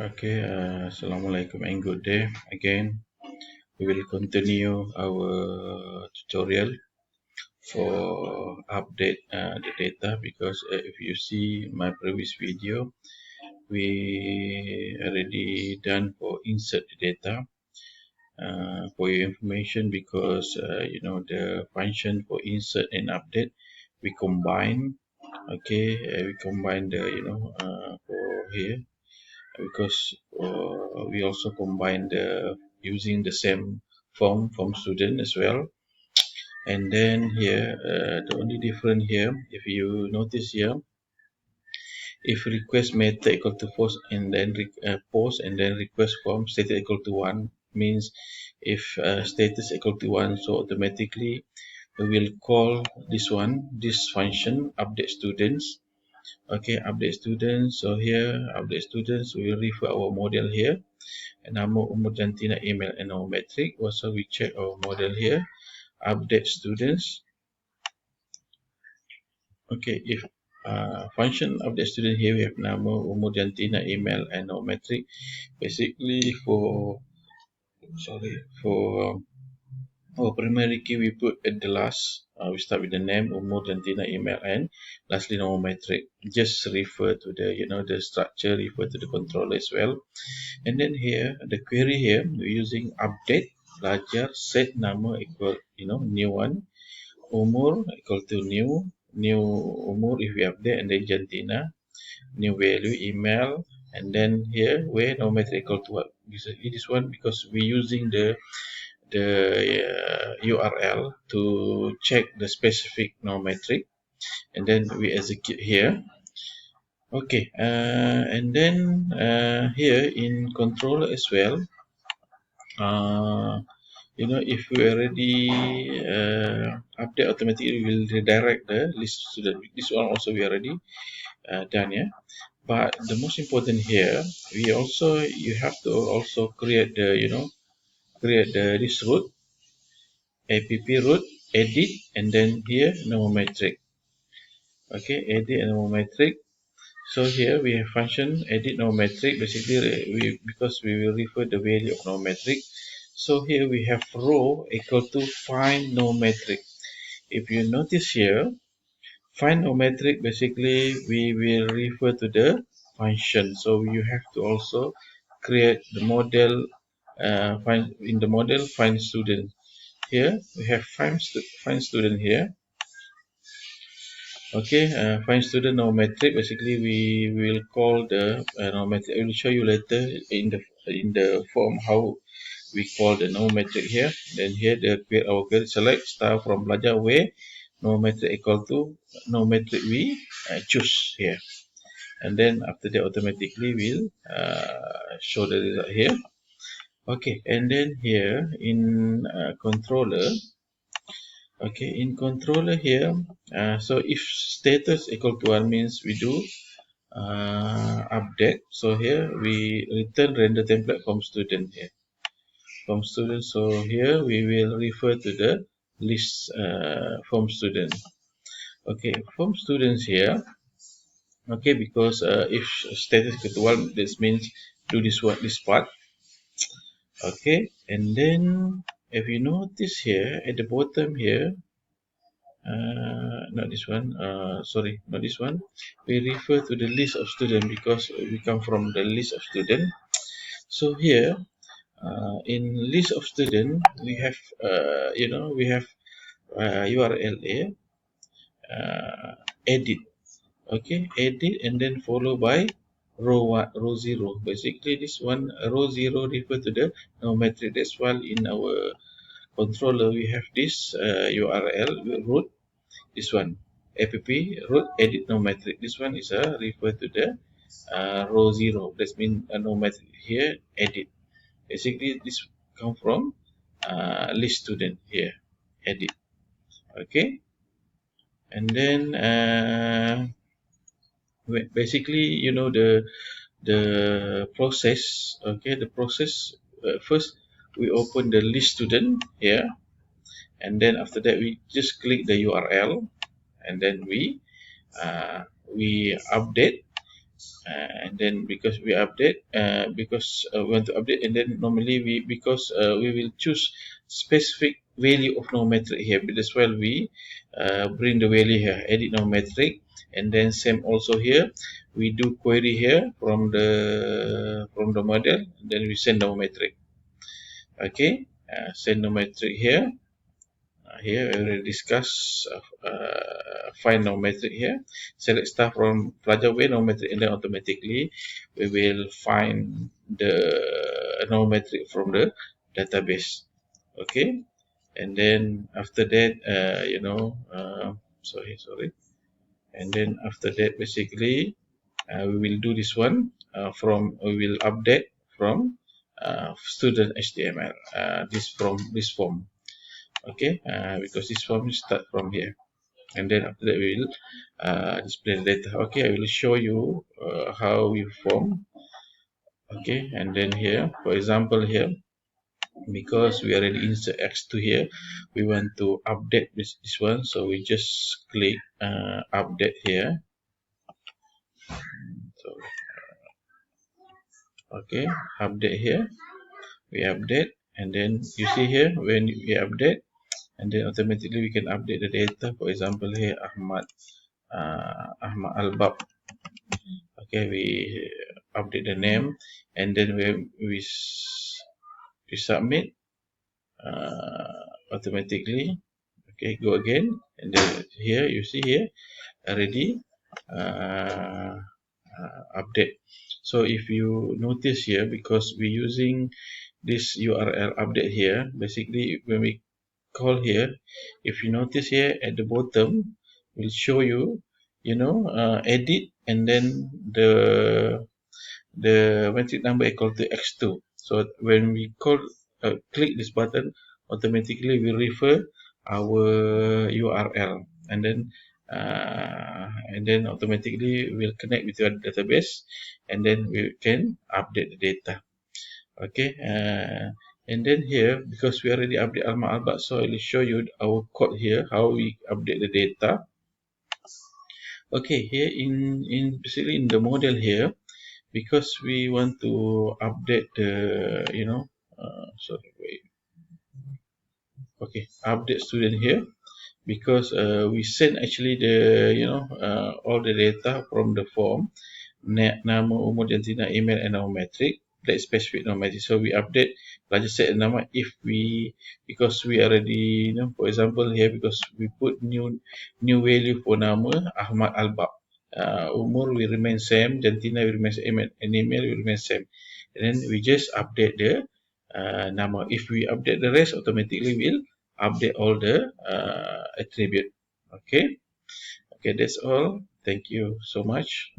Okay, Assalamualaikum and good day. Again, we will continue our tutorial for update the data because if you see my previous video, we already done for insert the data for your information because the function for insert and update we combine. Okay, we combine the for here because we also combine the using the same form student as well. And then here the only difference here, if you notice here, if request method equal to post and then post and then request form status equal to 1 means if status equal to 1, so automatically we will call this function update students. Okay, update students. So here update students, we will refer our model here, nama, umur, jantina, email, and our metric. Also we check our model here, update students. Okay, if function update student here, we have nama, umur, jantina, email, and our metric. Basically for our primary key we put at the last. We start with the name, umur, jantina, email, and lastly our metric. Just refer to the the structure, refer to the controller as well. And then here the query here we're using update pelajar set nama equal new one, umur equal to new umur if we update, and then jantina new value email, and then here where no matter equal to what. It is one because we're using the URL to check the specific no metric, and then we execute here. Okay, and then here in controller as well, if we already update automatically, we will redirect the list student. This one also we already done, yeah. But the most important here, you have to also create the create the this root, app root, edit, and then here no metric. Okay, edit and no metric. So here we have function edit no metric. Basically, because we will refer the value of no metric. So here we have row equal to find no metric. If you notice here, find no metric, basically we will refer to the function. So you have to also create the model, find in the model find student. Here we have find student here. Okay, find student no metric. Basically, we will call the no metric. I will show you later in the form how we call the no metric here. Then here our query select star from belajar where no metric equal to no metric we choose here, and then after that automatically will show the result here. Okay, and then here in controller. Okay, in controller here, so if status equal to 1 means we do update. So here we return render template from student here. From student, so here we will refer to the list from student. Okay, from students here. Okay, because if status equal to 1, this means do this part. Okay, and then if you notice here at the bottom here, not this one, sorry, not this one, we refer to the list of student because we come from the list of student. So here in list of student we have we have URL edit. Okay, edit, and then followed by row 1, row 0. Basically this one row 0 refer to the no metric. That's why in our controller we have this URL root. This one app root edit no metric. This one is a refer to the row 0. That means no metric here edit. Basically this come from list student here edit. Okay, and then basically the process. Okay, the process, first we open the list student here, and then after that we just click the URL, and then we update And then because we update, we want to update, and then normally we will choose specific value of no metric here. But as well, we bring the value here, edit no metric, and then same also here. We do query here from the model, and then we send no metric. Okay, send no metric here. Here we already discuss find no metric here. Select star from pelajar way no metric, and then automatically we will find the no metric from the database. Okay, and then after that, sorry, and then after that, basically, we will do this one we will update from student HTML. This form. Okay, because this form start from here, and then after that we will display the data. Okay, I will show you how we form. Okay, and then here, for example, here, because we already insert x2 here, we want to update this one, so we just click update here. So okay, update here, we update, and then you see here when we update, and then automatically we can update the data. For example, here Ahmad Albab. Okay, we update the name, and then we submit automatically. Okay, go again, and then here you see here already update. So if you notice here, because we're using this URL update here, basically when we call here, if you notice here at the bottom, will show you, edit, and then the metric number equal to x2. So when we click this button, automatically we refer our URL, and then automatically we'll connect with your database, and then we can update the data. Okay, and then here, because we already update Ahmad Albab, so I'll show you our code here, how we update the data. Okay, here basically in the model here, because we want to update the, sorry, wait. Okay, update student here, because we send actually the, all the data from the form, nama, umur, jantina, email, and our metric, that specific no metric. So we update pelajar set nama because we already, for example here, because we put new value for nama Ahmad Albab. Umur will remain same, jantina will remain same, and email will remain same. And then we just update the nama. If we update the rest, automatically we'll update all the attribute. Okay, that's all. Thank you so much.